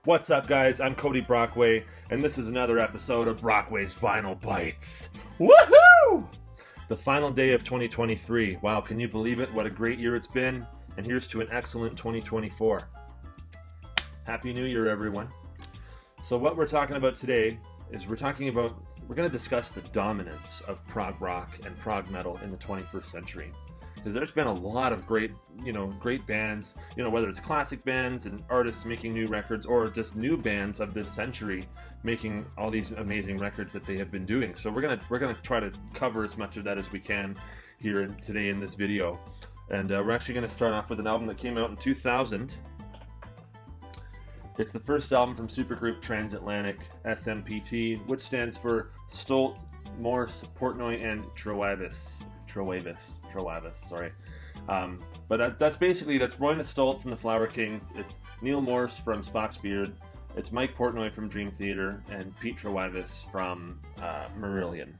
What's up, guys? I'm Cody Brockway, and this is another episode of Brockway's Vinyl Bites. Woohoo! The final day of 2023. Wow, can you believe it? What a great year it's been. And here's to an excellent 2024. Happy New Year, everyone. So what we're talking about today is we're going to discuss the dominance of prog rock and prog metal in the 21st century. Because there's been a lot of great bands, whether it's classic bands and artists making new records or just new bands of this century making all these amazing records that they have been doing. So we're gonna try to cover as much of that as we can here today in this video. And we're actually gonna start off with an album that came out in 2000. It's the first album from supergroup Transatlantic, SMPT, which stands for Stolt, Morse, Portnoy, and Travis. Sorry. But that's Roy Stolt from the Flower Kings. It's Neil Morse from Spock's Beard. It's Mike Portnoy from Dream Theater and Pete Travis from Marillion.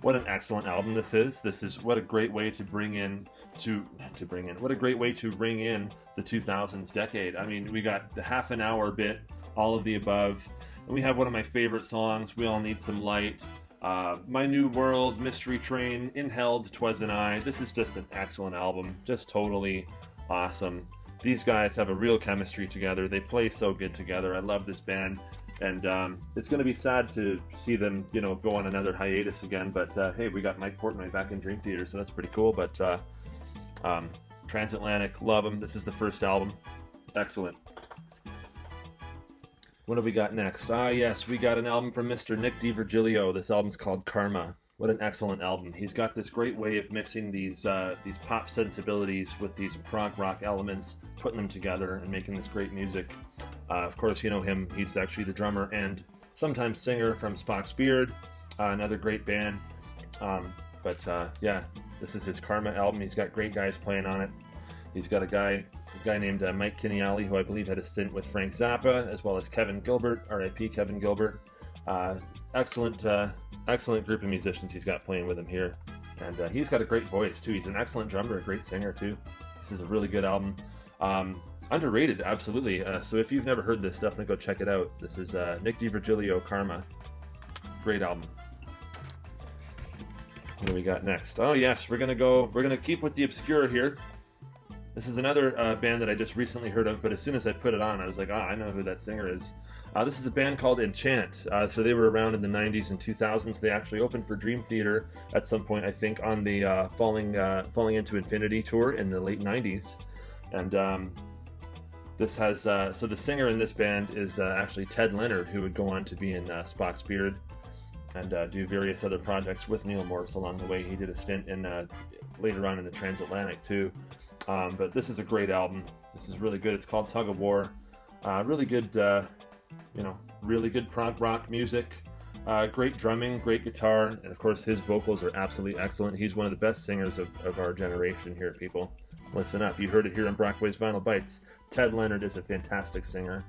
What an excellent album this is. What a great way to ring in the 2000s decade. I mean, we got the half an hour bit, all of the above, and we have one of my favorite songs, We All Need Some Light. My New World, Mystery Train, Inheld, 'Twas an I. This is just an excellent album, just totally awesome. These guys have a real chemistry together. They play so good together. I love this band, and it's going to be sad to see them, go on another hiatus again. But hey, we got Mike Portnoy back in Dream Theater, so that's pretty cool. But Transatlantic, love them. This is the first album, excellent. What do we got next? Yes, we got an album from Mr. Nick DiVirgilio. This album's called Karma. What an excellent album. He's got this great way of mixing these pop sensibilities with these prog rock elements, putting them together and making this great music. Of course, you know him. He's actually the drummer and sometimes singer from Spock's Beard, another great band. Yeah, this is his Karma album. He's got great guys playing on it. He's got a guy named Mike Kiniali, who I believe had a stint with Frank Zappa, as well as Kevin Gilbert, R.I.P. Kevin Gilbert. Excellent group of musicians he's got playing with him here. And he's got a great voice, too. He's an excellent drummer, a great singer, too. This is a really good album. Underrated, absolutely. So if you've never heard this, definitely go check it out. This is Nick DiVirgilio, Karma. Great album. What do we got next? Oh, yes, we're going to keep with the obscure here. This is another band that I just recently heard of, but as soon as I put it on, I was like, I know who that singer is. This is a band called Enchant. So they were around in the 90s and 2000s. They actually opened for Dream Theater at some point, I think, on the Falling Into Infinity tour in the late 90s. And this has, so the singer in this band is actually Ted Leonard, who would go on to be in Spock's Beard and do various other projects with Neil Morse along the way. He did a stint in later on in the Transatlantic too. But this is a great album. This is really good. It's called Tug of War. Really good, really good prog rock music. Great drumming, great guitar, and of course his vocals are absolutely excellent. He's one of the best singers of our generation here, people. Listen up. You heard it here on Brockway's Vinyl Bites. Ted Leonard is a fantastic singer.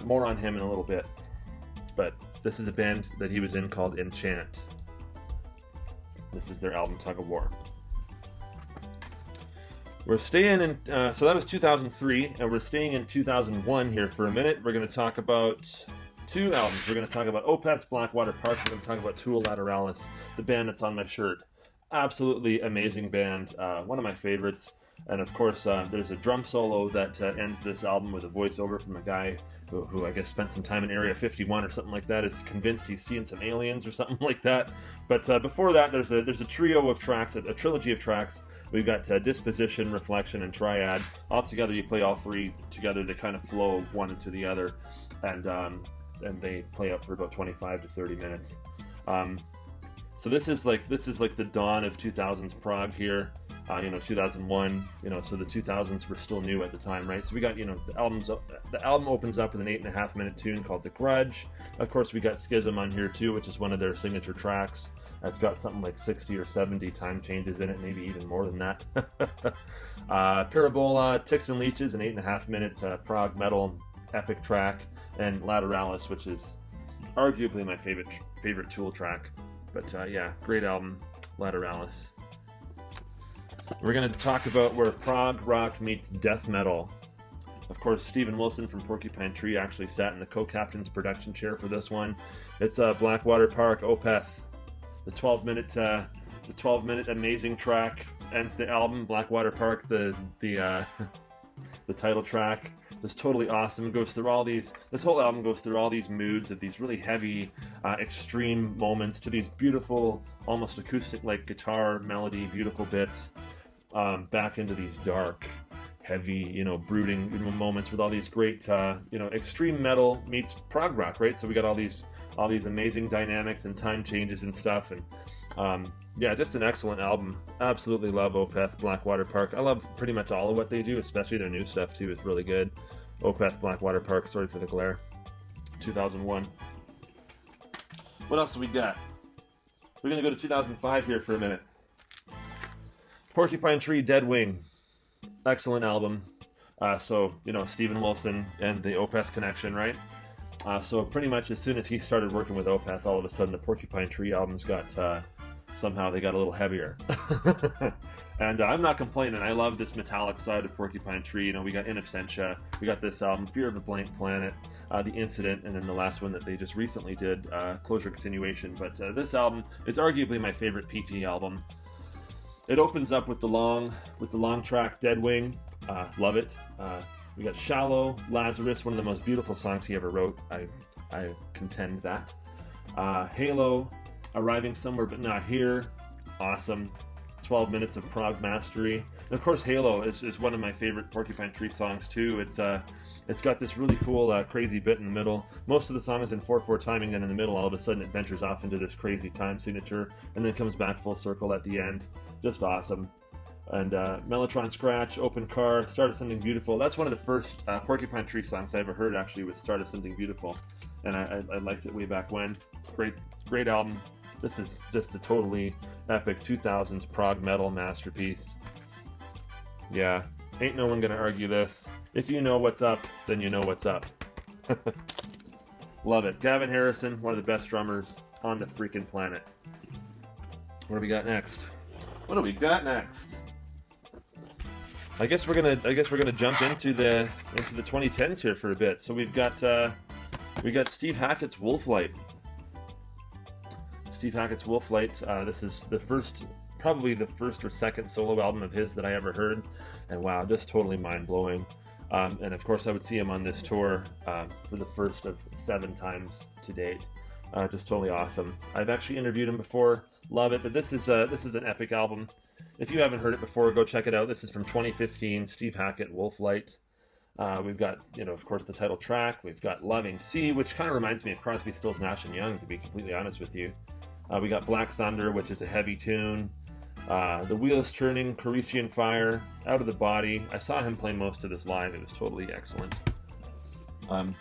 More on him in a little bit. But this is a band that he was in called Enchant. This is their album Tug of War. We're staying in, so that was 2003, and we're staying in 2001 here for a minute. We're going to talk about two albums. We're going to talk about Opeth's Blackwater Park. We're going to talk about Tool Lateralis, the band that's on my shirt. Absolutely amazing band, one of my favorites. And of course, there's a drum solo that ends this album with a voiceover from a guy who I guess spent some time in Area 51 or something like that, is convinced he's seeing some aliens or something like that. But before that, there's a trio of tracks, a trilogy of tracks. We've got Disposition, Reflection, and Triad. All together, you play all three together. They kind of flow one into the other, and they play up for about 25 to 30 minutes. So this is like the dawn of 2000s prog here. 2001, so the 2000s were still new at the time, right? So we got, the album opens up with an 8.5 minute tune called The Grudge. Of course, we got Schism on here too, which is one of their signature tracks. It's got something like 60 or 70 time changes in it, maybe even more than that. Parabola, Ticks and Leeches, an 8.5 minute prog metal epic track, and Lateralis, which is arguably my favorite Tool track. But yeah, great album, Lateralis. We're going to talk about where prog rock meets death metal. Of course, Stephen Wilson from Porcupine Tree actually sat in the co-captain's production chair for this one. It's Blackwater Park, Opeth. The 12-minute amazing track ends the album. Blackwater Park, the title track, is totally awesome. It goes through all these. This whole album goes through all these moods of these really heavy, extreme moments to these beautiful, almost acoustic-like guitar melody, beautiful bits, back into these dark, heavy, brooding moments with all these great, extreme metal meets prog rock, right? So we got all these amazing dynamics and time changes and stuff, and just an excellent album. Absolutely love Opeth, Blackwater Park. I love pretty much all of what they do, especially their new stuff too. It's really good. Opeth, Blackwater Park. Sorry for the glare. 2001. What else do we got? We're gonna go to 2005 here for a minute. Porcupine Tree, Dead Wing. Excellent album. Stephen Wilson and the Opeth connection, right? So pretty much as soon as he started working with Opeth, all of a sudden the Porcupine Tree albums got, somehow they got a little heavier. And I'm not complaining. I love this metallic side of Porcupine Tree. We got In Absentia, we got this album, Fear of a Blank Planet, The Incident, and then the last one that they just recently did, Closure Continuation. But this album is arguably my favorite PT album. It opens up with the long track Dead Wing. Love it. We got Shallow, Lazarus, one of the most beautiful songs he ever wrote. I contend that. Halo, Arriving Somewhere But Not Here. Awesome. 12 minutes of prog mastery. And of course, Halo is one of my favorite Porcupine Tree songs too. It's got this really cool, crazy bit in the middle. Most of the song is in 4/4 timing, then in the middle, all of a sudden, it ventures off into this crazy time signature, and then comes back full circle at the end. Just awesome. And Mellotron Scratch, Open Car, Start of Something Beautiful. That's one of the first Porcupine Tree songs I ever heard, actually, was Start of Something Beautiful. And I liked it way back when. Great album. This is just a totally epic 2000s prog metal masterpiece. Yeah, ain't no one gonna argue this. If you know what's up, then you know what's up. Love it. Gavin Harrison, one of the best drummers on the freaking planet. What do we got next? I guess we're gonna jump into the 2010s here for a bit. So we got Steve Hackett's Wolflight. Steve Hackett's Wolflight. This is probably the first or second solo album of his that I ever heard, and wow, just totally mind-blowing. And of course, I would see him on this tour for the first of 7 times to date. Just totally awesome. I've actually interviewed him before. Love it. But this is an epic album. If you haven't heard it before, go check it out. This is from 2015. Steve Hackett, Wolflight. We've got, of course, the title track. We've got Loving Sea, which kind of reminds me of Crosby, Stills, Nash & Young, to be completely honest with you. We got Black Thunder, which is a heavy tune. The Wheels Turning, Corinthian Fire, Out of the Body. I saw him play most of this live. It was totally excellent. What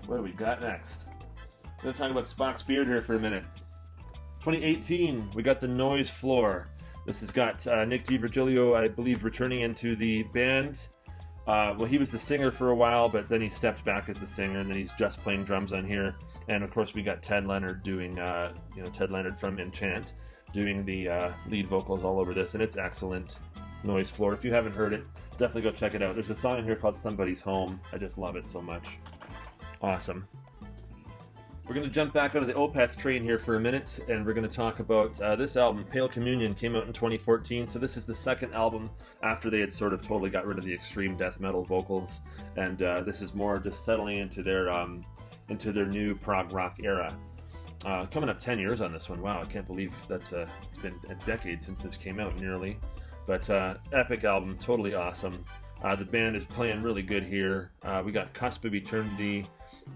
do we got next? I'm going to talk about Spock's Beard here for a minute. 2018, we got The Noise Floor. This has got Nick DiVirgilio, I believe, returning into the band. He was the singer for a while, but then he stepped back as the singer, and then he's just playing drums on here. And of course, we got Ted Leonard doing, Ted Leonard from Enchant, doing the lead vocals all over this, and it's excellent. Noise Floor. If you haven't heard it, definitely go check it out. There's a song in here called Somebody's Home. I just love it so much. Awesome. We're going to jump back onto the Opeth train here for a minute, and we're going to talk about this album, Pale Communion, came out in 2014, so this is the second album after they had sort of totally got rid of the extreme death metal vocals, and this is more just settling into their new prog rock era. Coming up 10 years on this one. Wow, I can't believe it's been a decade since this came out, nearly. But epic album, totally awesome. The band is playing really good here. We got Cusp of Eternity,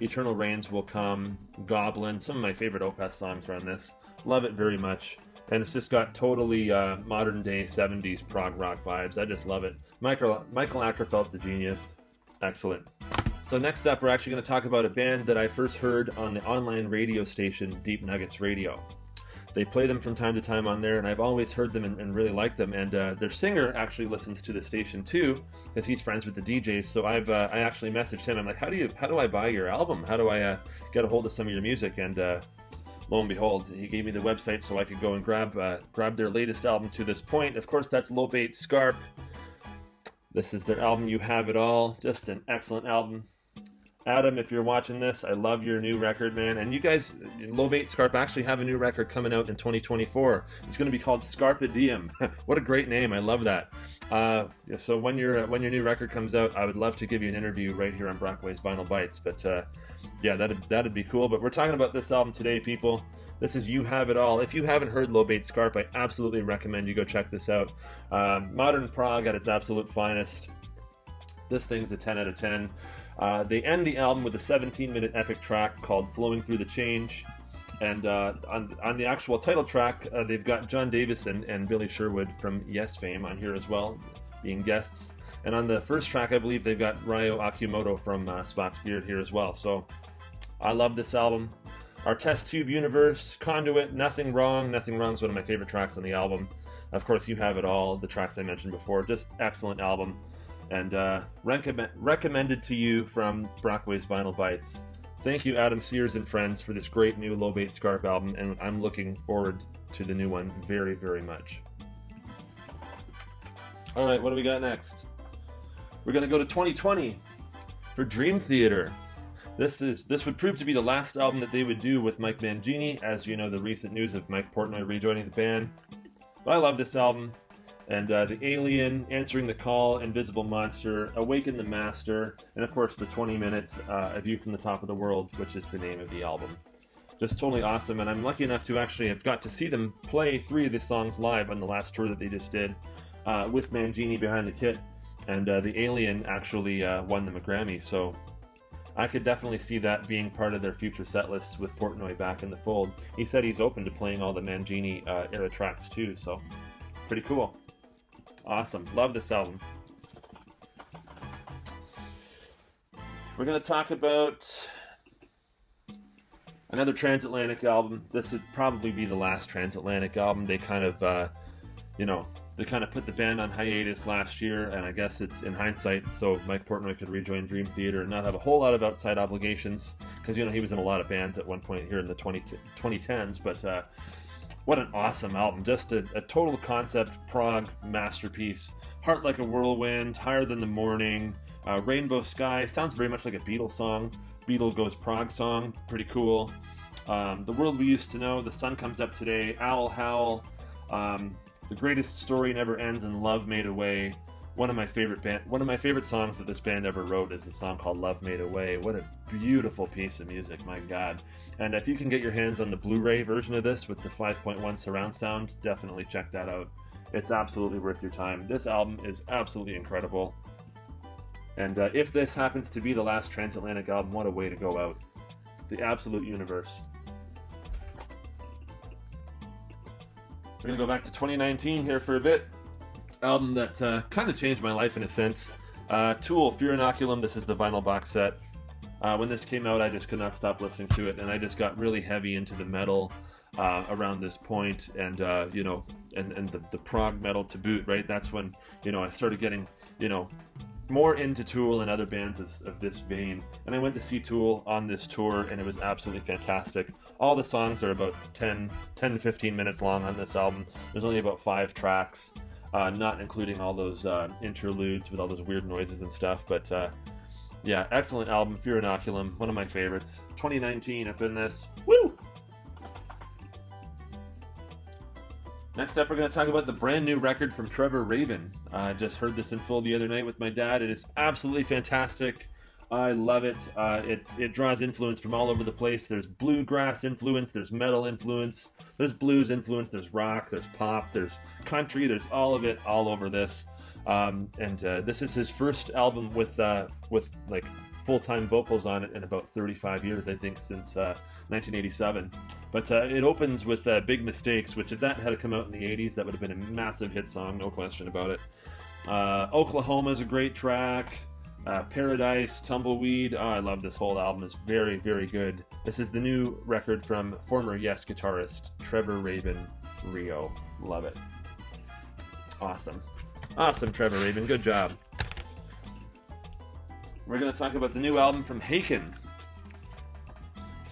Eternal Rains Will Come, Goblin. Some of my favorite Opeth songs are on this. Love it very much. And it's just got totally modern day 70s prog rock vibes. I just love it. Michael Ackerfeld's a genius. Excellent. So next up, we're actually going to talk about a band that I first heard on the online radio station, Deep Nuggets Radio. They play them from time to time on there, and I've always heard them and really liked them. And their singer actually listens to the station too, because he's friends with the DJs. So I actually messaged him. I'm like, how do I buy your album? How do I get a hold of some of your music? And lo and behold, he gave me the website so I could go and grab their latest album to this point. Of course, that's Lobate Scarp. This is their album, You Have It All. Just an excellent album. Adam, if you're watching this, I love your new record, man. And you guys, Low Bait Scarp actually have a new record coming out in 2024. It's going to be called Scarpa Diem. What a great name. I love that. So when your new record comes out, I would love to give you an interview right here on Brockway's Vinyl Bites. But yeah, that'd be cool. But we're talking about this album today, people. This is You Have It All. If you haven't heard Low Bait Scarp, I absolutely recommend you go check this out. Modern prog at its absolute finest. This thing's a 10 out of 10. They end the album with a 17-minute epic track called Flowing Through the Change. And on the actual title track, they've got John Davis and Billy Sherwood from Yes fame on here as well, being guests. And on the first track, I believe they've got Ryo Akimoto from Spock's Beard here as well. So I love this album. Our Test Tube Universe, Conduit, Nothing Wrong. Nothing Wrong is one of my favorite tracks on the album. Of course, You Have It All, the tracks I mentioned before. Just excellent album. And recommended to you from Brockway's Vinyl Bites. Thank you, Adam Sears and friends, for this great new Low Bait Scarp album, and I'm looking forward to the new one very, very much. All right, what do we got next? We're going to go to 2020 for Dream Theater. This would prove to be the last album that they would do with Mike Mangini, as you know, the recent news of Mike Portnoy rejoining the band. But I love this album. And The Alien, Answering the Call, Invisible Monster, Awaken the Master, and of course the 20-minute A View from the Top of the World, which is the name of the album. Just totally awesome, and I'm lucky enough to actually have got to see them play 3 of the songs live on the last tour that they just did, with Mangini behind the kit, and The Alien actually won them a Grammy, so I could definitely see that being part of their future set lists with Portnoy back in the fold. He said he's open to playing all the Mangini era tracks too, so pretty cool. Awesome. Love this album. We're going to talk about another Transatlantic album. This would probably be the last Transatlantic album. They kind of, they kind of put the band on hiatus last year, and I guess it's in hindsight, so Mike Portnoy could rejoin Dream Theater and not have a whole lot of outside obligations, because, he was in a lot of bands at one point here in the 2010s, but what an awesome album. Just a total concept prog masterpiece. Heart Like a Whirlwind, Higher Than the Morning, Rainbow Sky. Sounds very much like a Beatles song. Beatles Goes Prog song. Pretty cool. The World We Used to Know, The Sun Comes Up Today, Owl Howl, The Greatest Story Never Ends, and Love Made Away. One of my favorite songs that this band ever wrote is a song called Love Made Away. What a beautiful piece of music, my God. And if you can get your hands on the Blu-ray version of this with the 5.1 surround sound, definitely check that out. It's absolutely worth your time. This album is absolutely incredible. And if this happens to be the last Transatlantic album, what a way to go out. The absolute universe. We're going to go back to 2019 here for a bit. Album that kind of changed my life in a sense. Tool, Fear Inoculum. This is the vinyl box set. When this came out, I just could not stop listening to it, and I just got really heavy into the metal around this point, and and the prog metal to boot. Right, that's when I started getting more into Tool and other bands of this vein. And I went to see Tool on this tour, and it was absolutely fantastic. All the songs are about 10 to 15 minutes long on this album. There's only about 5 tracks. Not including all those interludes with all those weird noises and stuff, but yeah, excellent album, Fear Inoculum, one of my favorites. 2019 up in this. Woo! Next up, we're going to talk about the brand new record from Trevor Rabin. I just heard this in full the other night with my dad. It is absolutely fantastic. I love it. It draws influence from all over the place. There's bluegrass influence, there's metal influence, there's blues influence, there's rock, there's pop, there's country, there's all of it all over this. This is his first album with like full-time vocals on it in about 35 years, I think, since 1987. But it opens with Big Mistakes, which if that had come out in the 80s, that would have been a massive hit song, no question about it. Oklahoma is a great track. Paradise, Tumbleweed. Oh, I love this whole album. It's very, very good. This is the new record from former Yes guitarist Trevor Rabin Rio. Love it. Awesome. Awesome, Trevor Rabin. Good job. We're going to talk about the new album from Haken.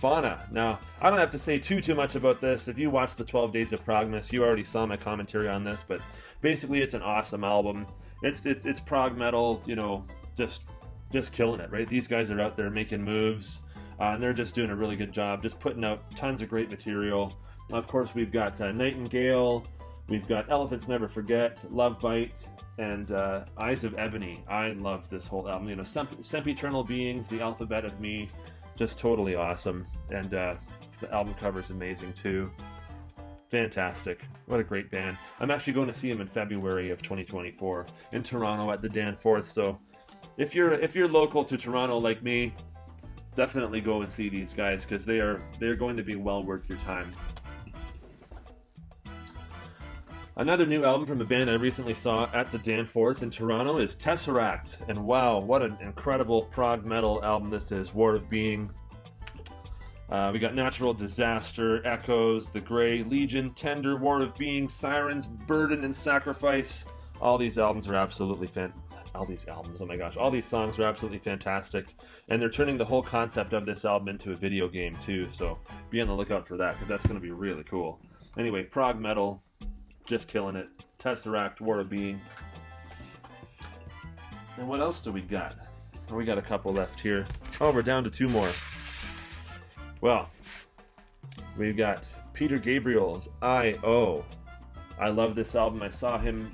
Fauna. Now, I don't have to say too much about this. If you watched the 12 Days of Progmas, you already saw my commentary on this, but basically it's an awesome album. It's prog metal, you know, just killing it, right? These guys are out there making moves, and they're just doing a really good job, just putting out tons of great material. Of course, we've got Nightingale, we've got Elephants Never Forget, Love Bite, and Eyes of Ebony. I love this whole album. You know, Sempiternal Beings, The Alphabet of Me, just totally awesome. And the album cover is amazing too. Fantastic. What a great band. I'm actually going to see them in February of 2024 in Toronto at the Danforth. So if you're local to Toronto like me, definitely go and see these guys, because they're going to be well worth your time. Another new album from a band I recently saw at the Danforth in Toronto is Tesseract, and wow, what an incredible prog metal album this is. War of Being. We got Natural Disaster, Echoes, The Grey, Legion, Tender, War of Being, Sirens, Burden, and Sacrifice. All these albums are absolutely all these songs are absolutely fantastic, and they're turning the whole concept of this album into a video game too, so be on the lookout for that, because that's going to be really cool. Anyway, prog metal, just killing it. Tesseract, War of Being. And what else do we got? Oh, we got a couple left here. Oh, we're down to 2 more. Well, we've got Peter Gabriel's I.O. I love this album. I saw him,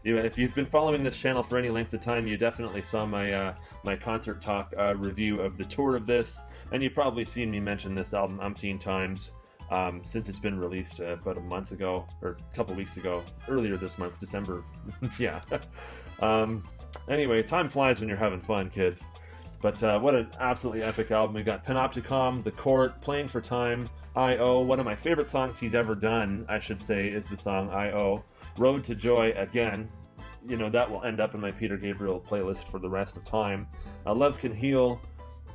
if you've been following this channel for any length of time, you definitely saw my my concert talk review of the tour of this, and you've probably seen me mention this album umpteen times. Since it's been released about a month ago, or a couple weeks ago, earlier this month, December. Yeah. Anyway, time flies when you're having fun, kids. But what an absolutely epic album. We got Panopticon, The Court, Playing for Time, I.O. One of my favorite songs he's ever done, I should say, is the song I.O. Road to Joy, again. You know, that will end up in my Peter Gabriel playlist for the rest of time. Love Can Heal,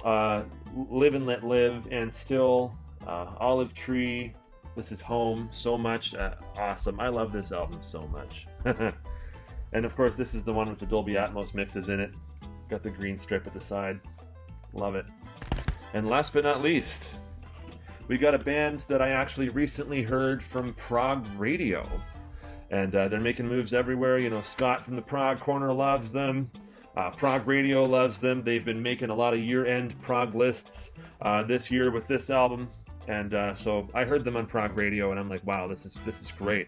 Live and Let Live, and Still... Olive Tree, This Is Home, so much. Awesome. I love this album so much. And of course, this is the one with the Dolby Atmos mixes in it. Got the green strip at the side. Love it. And last but not least, we got a band that I actually recently heard from Prog Radio. And they're making moves everywhere. You know, Scott from the Prog Corner loves them. Prog Radio loves them. They've been making a lot of year-end prog lists this year with this album. And so I heard them on Prog Radio, and I'm like, wow, this is great.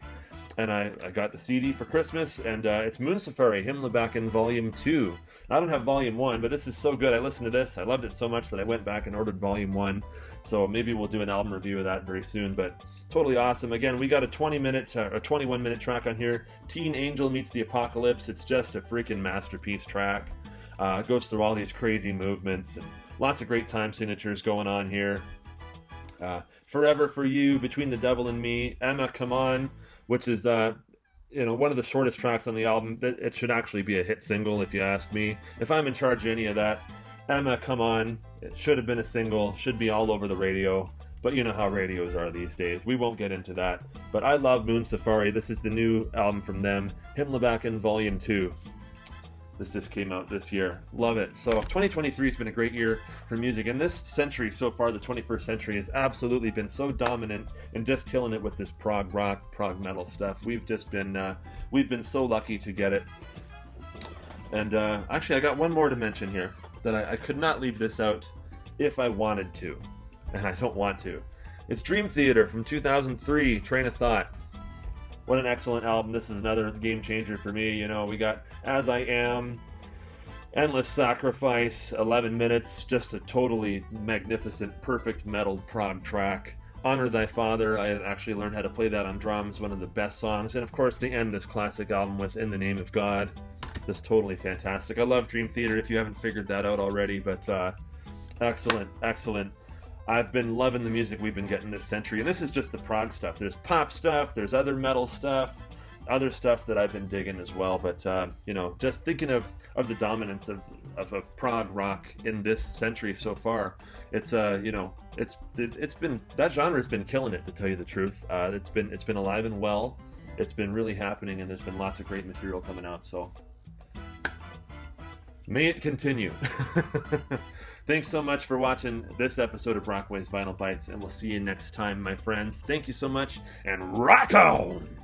And I got the CD for Christmas, and it's Moon Safari, Himmelbacken Volume 2. I don't have Volume 1, but this is so good. I listened to this. I loved it so much that I went back and ordered Volume 1. So maybe we'll do an album review of that very soon, but totally awesome. Again, we got a 21-minute track on here. Teen Angel Meets the Apocalypse. It's just a freaking masterpiece track. It goes through all these crazy movements, and lots of great time signatures going on here. Forever for You, Between the Devil and Me, Emma, Come On, which is one of the shortest tracks on the album. It should actually be a hit single, if you ask me. If I'm in charge of any of that, Emma, Come On, it should have been a single, should be all over the radio, but you know how radios are these days. We won't get into that, but I love Moon Safari. This is the new album from them, Himmelbacken Volume 2. This just came out this year. Love it. So 2023 has been a great year for music. And this century so far, the 21st century, has absolutely been so dominant and just killing it with this prog rock, prog metal stuff. We've been so lucky to get it. And actually, I got one more to mention here that I could not leave this out if I wanted to. And I don't want to. It's Dream Theater from 2003, Train of Thought. What an excellent album. This is another game changer for me. You know, we got As I Am, Endless Sacrifice, 11 Minutes, just a totally magnificent, perfect metal prog track. Honor Thy Father, I actually learned how to play that on drums, one of the best songs. And of course, they end this classic album with In the Name of God. Just totally fantastic. I love Dream Theater if you haven't figured that out already, but excellent, excellent. I've been loving the music we've been getting this century, and this is just the prog stuff. There's pop stuff, there's other metal stuff, other stuff that I've been digging as well, but just thinking of the dominance of prog rock in this century so far, it's been, that genre's been killing it, to tell you the truth. It's been alive and well. It's been really happening, and there's been lots of great material coming out, so may it continue. Thanks so much for watching this episode of Brockway's Vinyl Bites, and we'll see you next time, my friends. Thank you so much, and rock on!